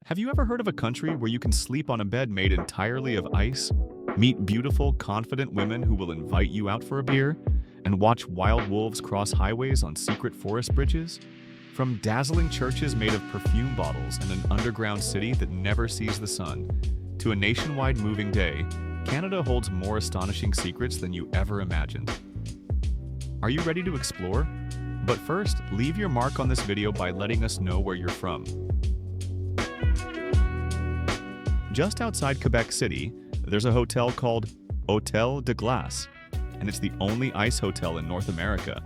Have you ever heard of a country where you can sleep on a bed made entirely of ice, meet beautiful, confident women who will invite you out for a beer, and watch wild wolves cross highways on secret forest bridges? From dazzling churches made of perfume bottles and an underground city that never sees the sun, to a nationwide moving day, Canada holds more astonishing secrets than you ever imagined. Are you ready to explore? But first, leave your mark on this video by letting us know where you're from. Just outside Quebec City, there's a hotel called Hôtel de Glace, and it's the only ice hotel in North America.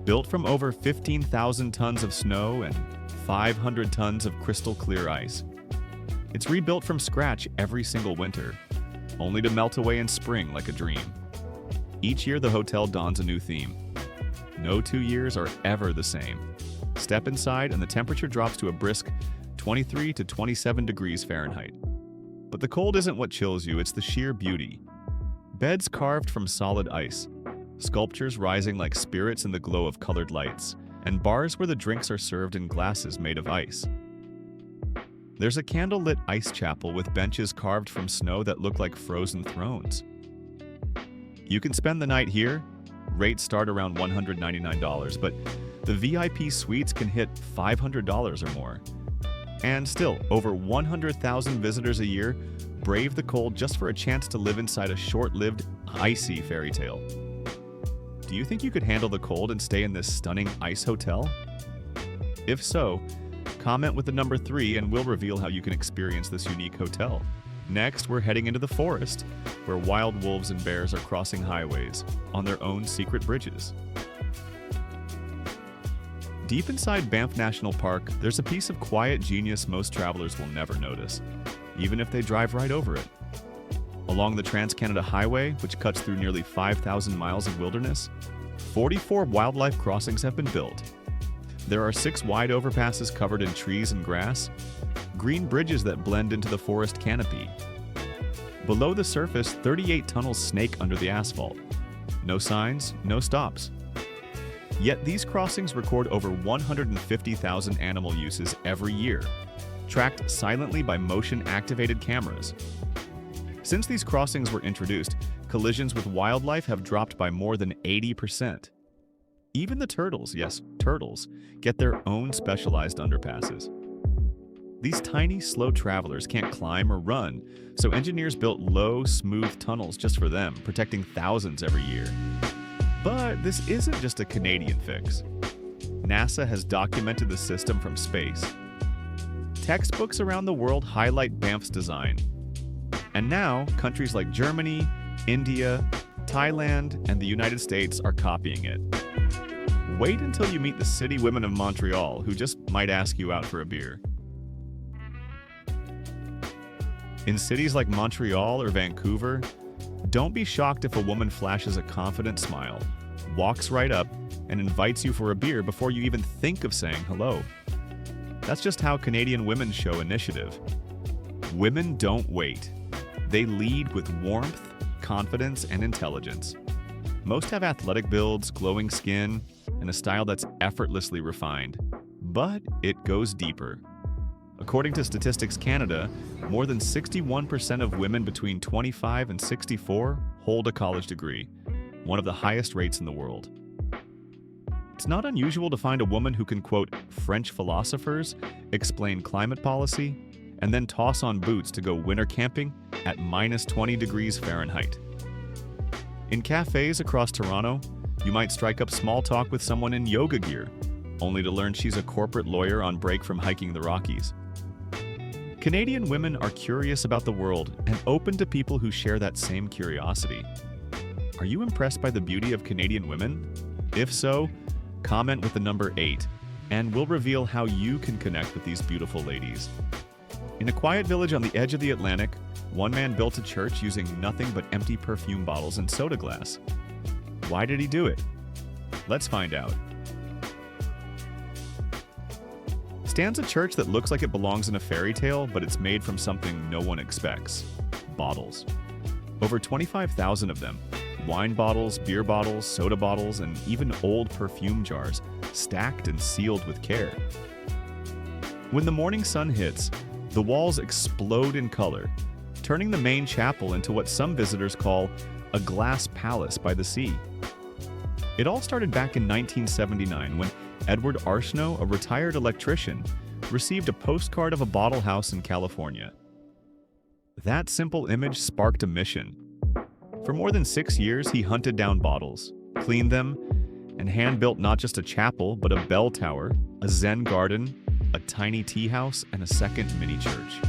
Built from over 15,000 tons of snow and 500 tons of crystal clear ice. It's rebuilt from scratch every single winter, only to melt away in spring like a dream. Each year the hotel dons a new theme. No 2 years are ever the same. Step inside and the temperature drops to a brisk 23 to 27 degrees Fahrenheit. But the cold isn't what chills you, it's the sheer beauty. Beds carved from solid ice, sculptures rising like spirits in the glow of colored lights, and bars where the drinks are served in glasses made of ice. There's a candlelit ice chapel with benches carved from snow that look like frozen thrones. You can spend the night here. Rates start around $199, but the VIP suites can hit $500 or more. And still, over 100,000 visitors a year brave the cold just for a chance to live inside a short-lived, icy fairy tale. Do you think you could handle the cold and stay in this stunning ice hotel? If so, comment with the number 3 and we'll reveal how you can experience this unique hotel. Next, we're heading into the forest, where wild wolves and bears are crossing highways on their own secret bridges. Deep inside Banff National Park, there's a piece of quiet genius most travelers will never notice, even if they drive right over it. Along the Trans-Canada Highway, which cuts through nearly 5,000 miles of wilderness, 44 wildlife crossings have been built. There are 6 wide overpasses covered in trees and grass, green bridges that blend into the forest canopy. Below the surface, 38 tunnels snake under the asphalt. No signs, no stops. Yet these crossings record over 150,000 animal uses every year, tracked silently by motion-activated cameras. Since these crossings were introduced, collisions with wildlife have dropped by more than 80%. Even the turtles, yes, turtles, get their own specialized underpasses. These tiny, slow travelers can't climb or run, so engineers built low, smooth tunnels just for them, protecting thousands every year. But this isn't just a Canadian fix. NASA has documented the system from space. Textbooks around the world highlight Banff's design. And now, countries like Germany, India, Thailand, and the United States are copying it. Wait until you meet the city women of Montreal, who just might ask you out for a beer. In cities like Montreal or Vancouver, don't be shocked if a woman flashes a confident smile, walks right up, and invites you for a beer before you even think of saying hello. That's just how Canadian women show initiative. Women don't wait. They lead with warmth, confidence, and intelligence. Most have athletic builds, glowing skin, and a style that's effortlessly refined. But it goes deeper. According to Statistics Canada, more than 61% of women between 25 and 64 hold a college degree, one of the highest rates in the world. It's not unusual to find a woman who can quote French philosophers, explain climate policy, and then toss on boots to go winter camping at minus 20 degrees Fahrenheit. In cafes across Toronto, you might strike up small talk with someone in yoga gear, only to learn she's a corporate lawyer on break from hiking the Rockies. Canadian women are curious about the world and open to people who share that same curiosity. Are you impressed by the beauty of Canadian women? If so, comment with the number 8, and we'll reveal how you can connect with these beautiful ladies. In a quiet village on the edge of the Atlantic, one man built a church using nothing but empty perfume bottles and soda glass. Why did he do it? Let's find out. Stands a church that looks like it belongs in a fairy tale, but it's made from something no one expects: bottles. Over 25,000 of them. Wine bottles, beer bottles, soda bottles, and even old perfume jars, stacked and sealed with care. When the morning sun hits, The walls explode in color, turning the main chapel into what some visitors call a glass palace by the sea. It all started back in 1979 when Edward Arsenault, a retired electrician, received a postcard of a bottle house in California. That simple image sparked a mission. For more than 6 years, he hunted down bottles, cleaned them, and hand-built not just a chapel, but a bell tower, a Zen garden, a tiny tea house, and a second mini-church.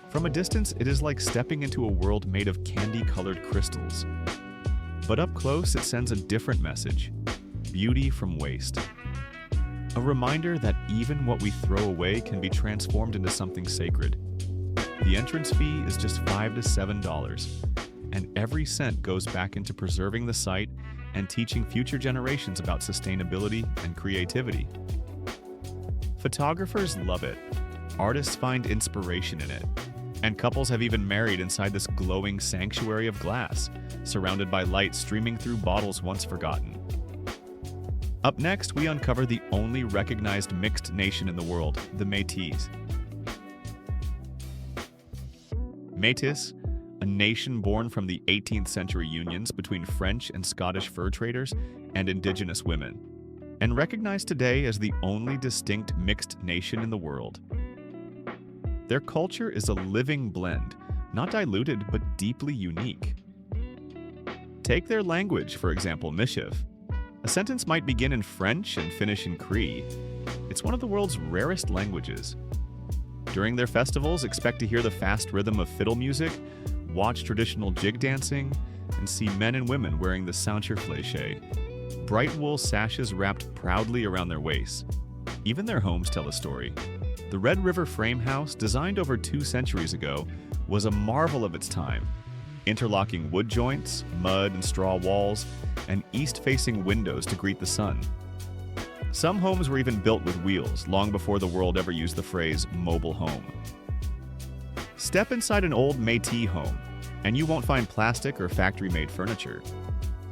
From a distance, it is like stepping into a world made of candy-colored crystals. But up close, it sends a different message: beauty from waste. A reminder that even what we throw away can be transformed into something sacred. The entrance fee is just $5 to $7, and every cent goes back into preserving the site and teaching future generations about sustainability and creativity. Photographers love it, artists find inspiration in it, and couples have even married inside this glowing sanctuary of glass, surrounded by light streaming through bottles once forgotten. Up next, we uncover the only recognized mixed nation in the world, the Métis. Métis, a nation born from the 18th century unions between French and Scottish fur traders and Indigenous women, and recognized today as the only distinct mixed nation in the world. Their culture is a living blend, not diluted but deeply unique. Take their language, for example, Michif. A sentence might begin in French and finish in Cree. It's one of the world's rarest languages. During their festivals, expect to hear the fast rhythm of fiddle music, watch traditional jig dancing, and see men and women wearing the ceinture fléchée, bright wool sashes wrapped proudly around their waists. Even their homes tell a story. The Red River frame house, designed over 2 centuries ago, was a marvel of its time. Interlocking wood joints, mud and straw walls, and east-facing windows to greet the sun. Some homes were even built with wheels, long before the world ever used the phrase mobile home. Step inside an old Métis home, and you won't find plastic or factory-made furniture.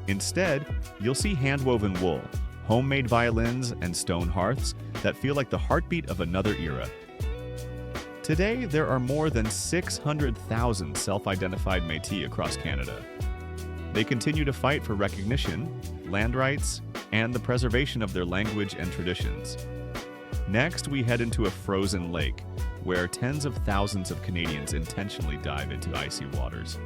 Instead, you'll see hand-woven wool, homemade violins, and stone hearths that feel like the heartbeat of another era. Today, there are more than 600,000 self-identified Métis across Canada. They continue to fight for recognition, land rights, and the preservation of their language and traditions. Next, we head into a frozen lake, where tens of thousands of Canadians intentionally dive into icy waters.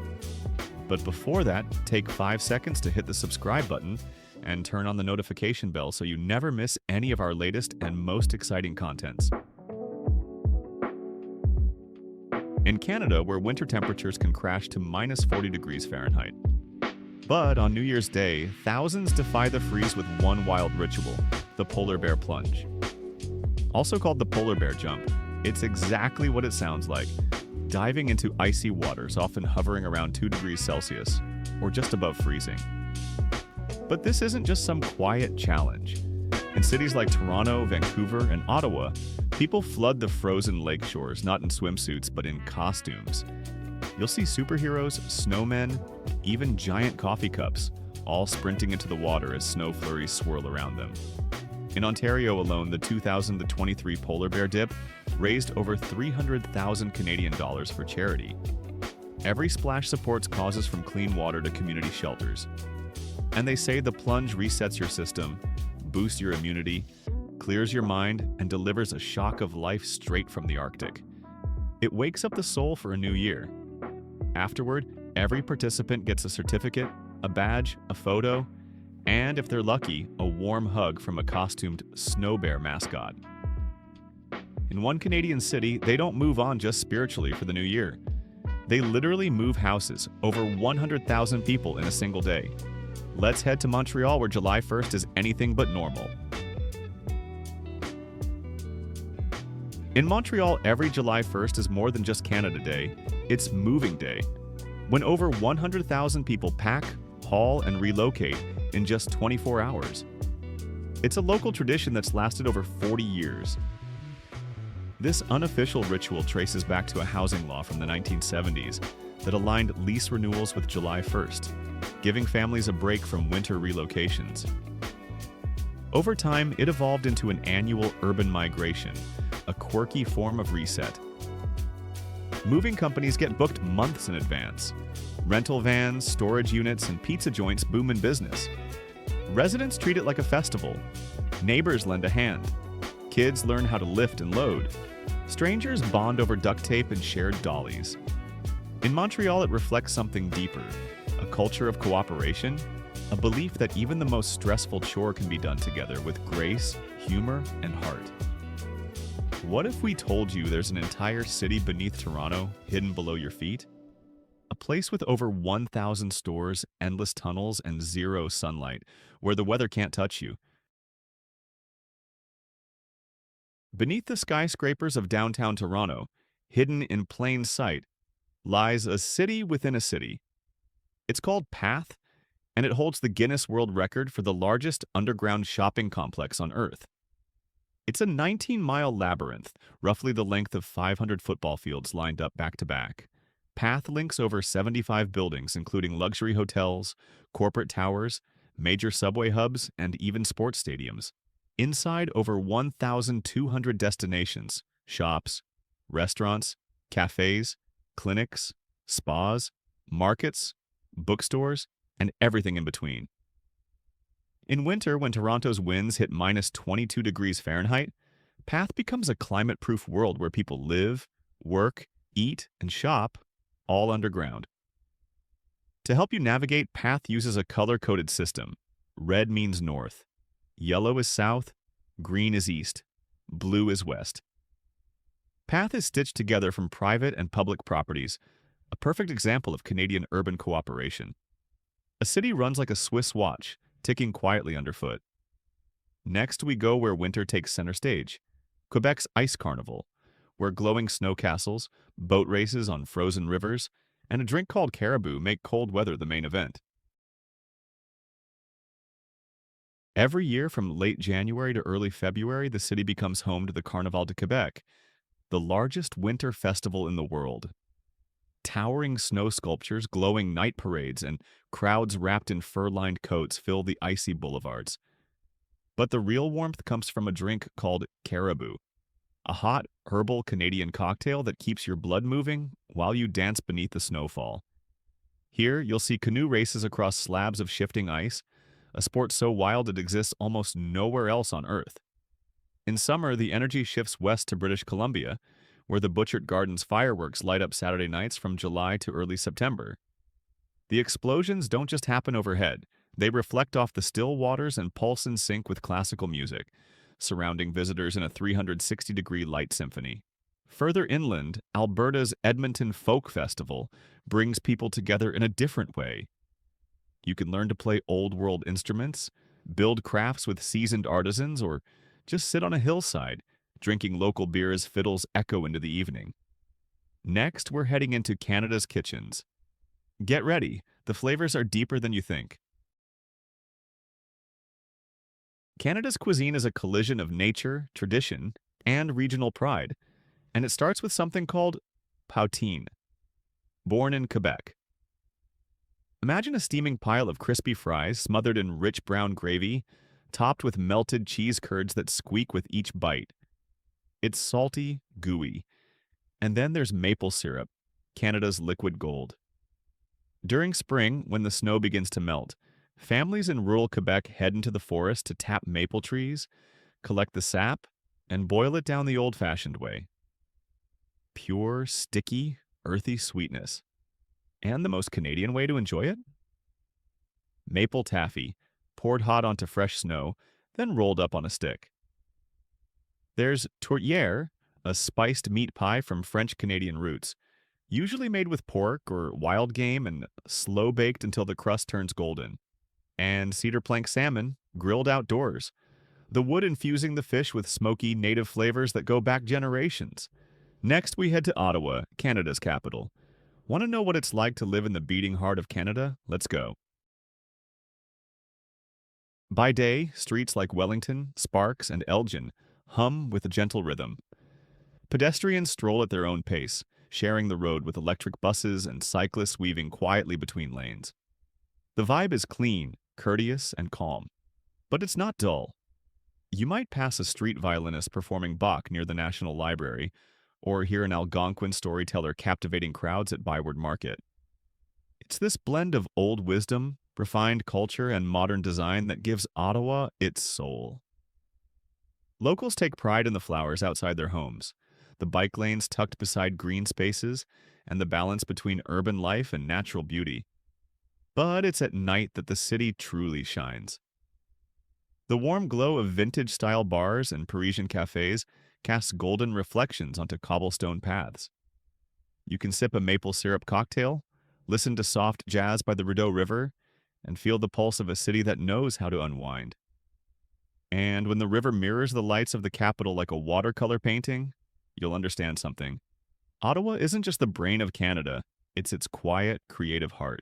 But before that, take 5 seconds to hit the subscribe button and turn on the notification bell so you never miss any of our latest and most exciting contents. In Canada, where winter temperatures can crash to minus 40 degrees Fahrenheit. But on New Year's Day, thousands defy the freeze with one wild ritual, the polar bear plunge. Also called the polar bear jump, it's exactly what it sounds like, diving into icy waters, often hovering around 2 degrees Celsius, or just above freezing. But this isn't just some quiet challenge. In cities like Toronto, Vancouver, and Ottawa, people flood the frozen lake shores, not in swimsuits, but in costumes. You'll see superheroes, snowmen, even giant coffee cups, all sprinting into the water as snow flurries swirl around them. In Ontario alone, the 2023 polar bear dip raised over 300,000 Canadian dollars for charity. Every splash supports causes from clean water to community shelters. And they say the plunge resets your system, boosts your immunity, clears your mind, and delivers a shock of life straight from the Arctic. It wakes up the soul for a new year. Afterward, every participant gets a certificate, a badge, a photo, and if they're lucky, a warm hug from a costumed snow bear mascot. In one Canadian city, they don't move on just spiritually for the new year. They literally move houses, over 100,000 people in a single day. Let's head to Montreal, where July 1st is anything but normal. In Montreal, every July 1st is more than just Canada Day, it's Moving Day, when over 100,000 people pack, haul, and relocate in just 24 hours. It's a local tradition that's lasted over 40 years. This unofficial ritual traces back to a housing law from the 1970s that aligned lease renewals with July 1st, giving families a break from winter relocations. Over time, it evolved into an annual urban migration, a quirky form of reset, Moving companies get booked months in advance. Rental vans, storage units, and pizza joints boom in business. Residents treat it like a festival. Neighbors lend a hand. Kids learn how to lift and load. Strangers bond over duct tape and shared dollies. In Montreal, it reflects something deeper, a culture of cooperation, a belief that even the most stressful chore can be done together with grace, humor, and heart. What if we told you there's an entire city beneath Toronto, hidden below your feet? A place with over 1,000 stores, endless tunnels, and zero sunlight, where the weather can't touch you. Beneath the skyscrapers of downtown Toronto, hidden in plain sight, lies a city within a city. It's called Path, and it holds the Guinness World Record for the largest underground shopping complex on Earth. It's a 19-mile labyrinth, roughly the length of 500 football fields lined up back to back. Path links over 75 buildings, including luxury hotels, corporate towers, major subway hubs, and even sports stadiums. Inside, over 1,200 destinations, shops, restaurants, cafes, clinics, spas, markets, bookstores, and everything in between. In winter, when Toronto's winds hit minus 22 degrees Fahrenheit, Path becomes a climate-proof world where people live, work, eat, and shop, all underground. To help you navigate, Path uses a color-coded system. Red means north, yellow is south, green is east, blue is west. Path is stitched together from private and public properties, a perfect example of Canadian urban cooperation. A city runs like a Swiss watch, ticking quietly underfoot. Next, we go where winter takes center stage, Quebec's Ice Carnival, where glowing snow castles, boat races on frozen rivers, and a drink called caribou make cold weather the main event. Every year from late January to early February, the city becomes home to the Carnaval de Québec, the largest winter festival in the world. Towering snow sculptures, glowing night parades, and crowds wrapped in fur-lined coats fill the icy boulevards. But the real warmth comes from a drink called caribou, a hot, herbal Canadian cocktail that keeps your blood moving while you dance beneath the snowfall. Here, you'll see canoe races across slabs of shifting ice, a sport so wild it exists almost nowhere else on Earth. In summer, the energy shifts west to British Columbia, where the Butchert Gardens fireworks light up Saturday nights from July to early September. The explosions don't just happen overhead. They reflect off the still waters and pulse in sync with classical music, surrounding visitors in a 360-degree light symphony. Further inland, Alberta's Edmonton Folk Festival brings people together in a different way. You can learn to play old-world instruments, build crafts with seasoned artisans, or just sit on a hillside, drinking local beer as fiddles echo into the evening. Next, we're heading into Canada's kitchens. Get ready, the flavors are deeper than you think. Canada's cuisine is a collision of nature, tradition, and regional pride, and it starts with something called poutine. Born in Quebec. Imagine a steaming pile of crispy fries smothered in rich brown gravy, topped with melted cheese curds that squeak with each bite. It's salty, gooey. And then there's maple syrup, Canada's liquid gold. During spring, when the snow begins to melt, families in rural Quebec head into the forest to tap maple trees, collect the sap, and boil it down the old-fashioned way. Pure, sticky, earthy sweetness. And the most Canadian way to enjoy it? Maple taffy, poured hot onto fresh snow, then rolled up on a stick. There's tourtière, a spiced meat pie from French-Canadian roots, usually made with pork or wild game and slow-baked until the crust turns golden. And cedar plank salmon, grilled outdoors, the wood infusing the fish with smoky native flavors that go back generations. Next, we head to Ottawa, Canada's capital. Want to know what it's like to live in the beating heart of Canada? Let's go. By day, streets like Wellington, Sparks, and Elgin hum with a gentle rhythm. Pedestrians stroll at their own pace, sharing the road with electric buses and cyclists weaving quietly between lanes. The vibe is clean, courteous, and calm. But it's not dull. You might pass a street violinist performing Bach near the National Library, or hear an Algonquin storyteller captivating crowds at Byward Market. It's this blend of old wisdom, refined culture, and modern design that gives Ottawa its soul. Locals take pride in the flowers outside their homes, the bike lanes tucked beside green spaces, and the balance between urban life and natural beauty. But it's at night that the city truly shines. The warm glow of vintage-style bars and Parisian cafes casts golden reflections onto cobblestone paths. You can sip a maple syrup cocktail, listen to soft jazz by the Rideau River, and feel the pulse of a city that knows how to unwind. And when the river mirrors the lights of the capital like a watercolor painting, you'll understand something. Ottawa isn't just the brain of Canada, it's its quiet, creative heart.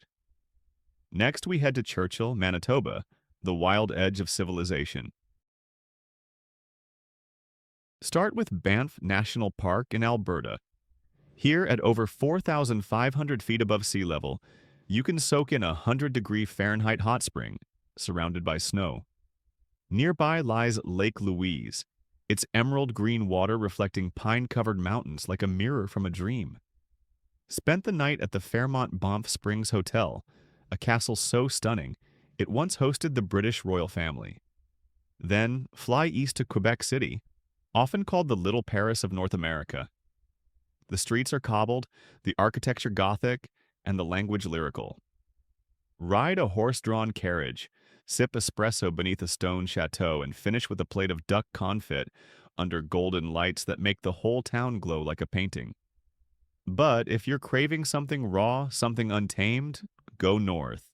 Next, we head to Churchill, Manitoba, the wild edge of civilization. Start with Banff National Park in Alberta. Here, at over 4,500 feet above sea level, you can soak in a 100-degree Fahrenheit hot spring, surrounded by snow. Nearby lies Lake Louise, its emerald green water reflecting pine-covered mountains like a mirror from a dream. Spent the night at the Fairmont Banff Springs Hotel, a castle so stunning, it once hosted the British royal family. Then, fly east to Quebec City, often called the Little Paris of North America. The streets are cobbled, the architecture Gothic, and the language lyrical. Ride a horse-drawn carriage, sip espresso beneath a stone chateau, and finish with a plate of duck confit under golden lights that make the whole town glow like a painting. But if you're craving something raw, something untamed, go north.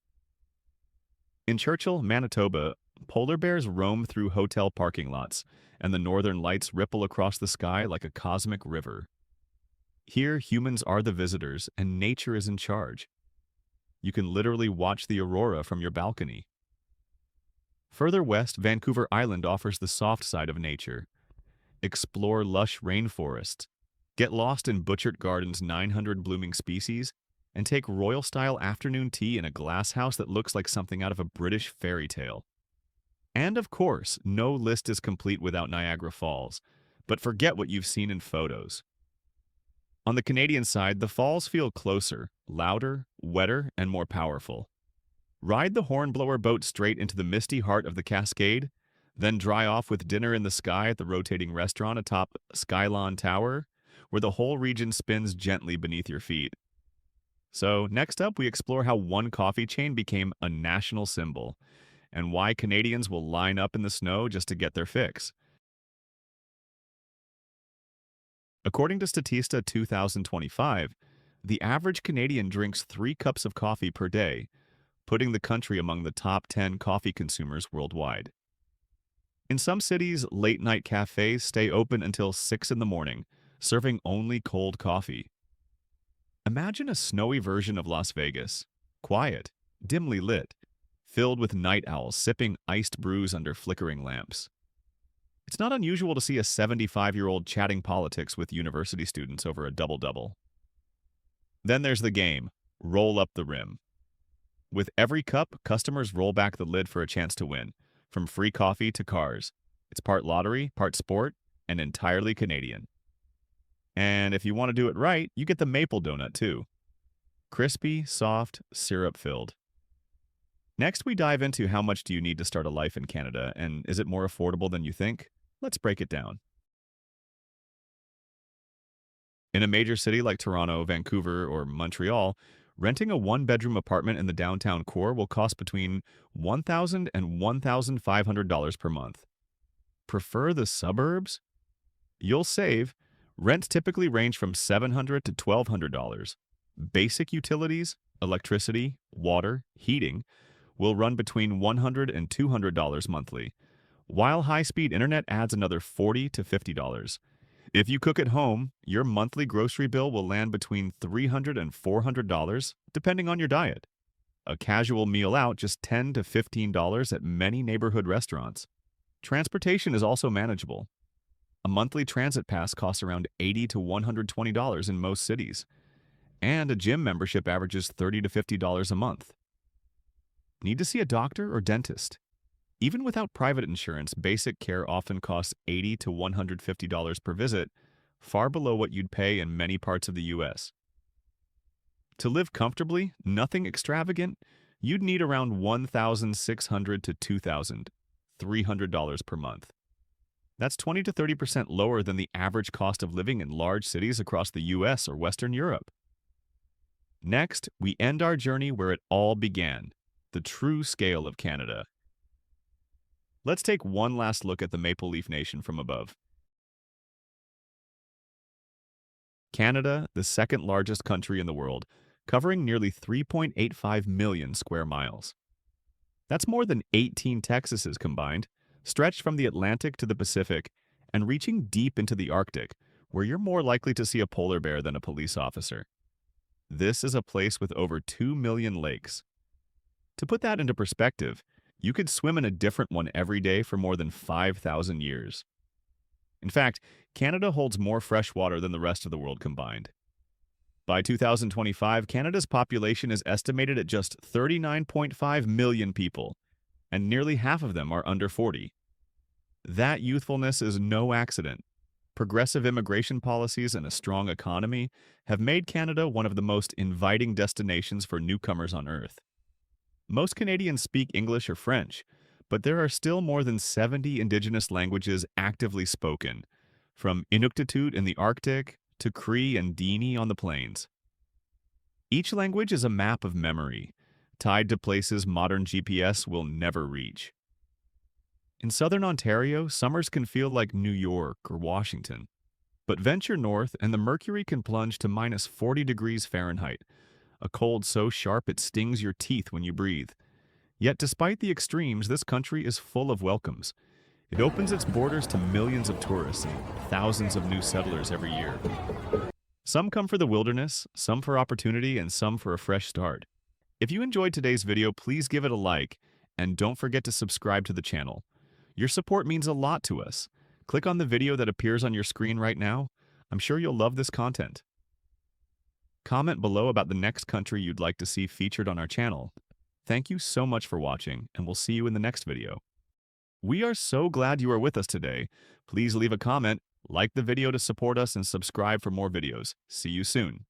In Churchill, Manitoba, polar bears roam through hotel parking lots, and the northern lights ripple across the sky like a cosmic river. Here, humans are the visitors, and nature is in charge. You can literally watch the aurora from your balcony. Further west, Vancouver Island offers the soft side of nature. Explore lush rainforests, get lost in Butchert Garden's 900 blooming species, and take royal-style afternoon tea in a glass house that looks like something out of a British fairy tale. And of course, no list is complete without Niagara Falls, but forget what you've seen in photos. On the Canadian side, the falls feel closer, louder, wetter, and more powerful. Ride the hornblower boat straight into the misty heart of the Cascade, then dry off with dinner in the sky at the rotating restaurant atop Skylon Tower, where the whole region spins gently beneath your feet. So, next up, we explore how one coffee chain became a national symbol, and why Canadians will line up in the snow just to get their fix. According to Statista 2025, the average Canadian drinks 3 cups of coffee per day, putting the country among the top 10 coffee consumers worldwide. In some cities, late-night cafes stay open until 6 in the morning, serving only cold coffee. Imagine a snowy version of Las Vegas, quiet, dimly lit, filled with night owls sipping iced brews under flickering lamps. It's not unusual to see a 75-year-old chatting politics with university students over a double-double. Then there's the game, roll up the rim. With every cup, customers roll back the lid for a chance to win, from free coffee to cars. It's part lottery, part sport, and entirely Canadian. And if you want to do it right, you get the maple donut too. Crispy, soft, syrup-filled. Next, we dive into how much do you need to start a life in Canada, and is it more affordable than you think? Let's break it down. In a major city like Toronto, Vancouver, or Montreal, renting a one-bedroom apartment in the downtown core will cost between $1,000 and $1,500 per month. Prefer the suburbs? You'll save. Rents typically range from $700 to $1,200. Basic utilities, electricity, water, heating, will run between $100 and $200 monthly, while high-speed internet adds another $40 to $50. If you cook at home, your monthly grocery bill will land between $300 and $400, depending on your diet. A casual meal out just $10 to $15 at many neighborhood restaurants. Transportation is also manageable. A monthly transit pass costs around $80 to $120 in most cities, and a gym membership averages $30 to $50 a month. Need to see a doctor or dentist? Even without private insurance, basic care often costs $80 to $150 per visit, far below what you'd pay in many parts of the US. To live comfortably, nothing extravagant, you'd need around $1,600 to $2,300 per month. That's 20 to 30% lower than the average cost of living in large cities across the US or Western Europe. Next, we end our journey where it all began, the true scale of Canada. Let's take one last look at the Maple Leaf Nation from above. Canada, the second largest country in the world, covering nearly 3.85 million square miles. That's more than 18 Texases combined, stretched from the Atlantic to the Pacific, and reaching deep into the Arctic, where you're more likely to see a polar bear than a police officer. This is a place with over 2 million lakes. To put that into perspective, you could swim in a different one every day for more than 5,000 years. In fact, Canada holds more fresh water than the rest of the world combined. By 2025, Canada's population is estimated at just 39.5 million people, and nearly half of them are under 40. That youthfulness is no accident. Progressive immigration policies and a strong economy have made Canada one of the most inviting destinations for newcomers on Earth. Most Canadians speak English or French, but there are still more than 70 Indigenous languages actively spoken, from Inuktitut in the Arctic to Cree and Dini on the plains. Each language is a map of memory, tied to places modern GPS will never reach. In southern Ontario, summers can feel like New York or Washington. But venture north and the mercury can plunge to minus 40 degrees Fahrenheit, a cold so sharp it stings your teeth when you breathe. Yet despite the extremes, this country is full of welcomes. It opens its borders to millions of tourists and thousands of new settlers every year. Some come for the wilderness, some for opportunity, and some for a fresh start. If you enjoyed today's video, please give it a like, and don't forget to subscribe to the channel. Your support means a lot to us. Click on the video that appears on your screen right now. I'm sure you'll love this content. Comment below about the next country you'd like to see featured on our channel. Thank you so much for watching, and we'll see you in the next video. We are so glad you are with us today. Please leave a comment, like the video to support us, and subscribe for more videos. See you soon.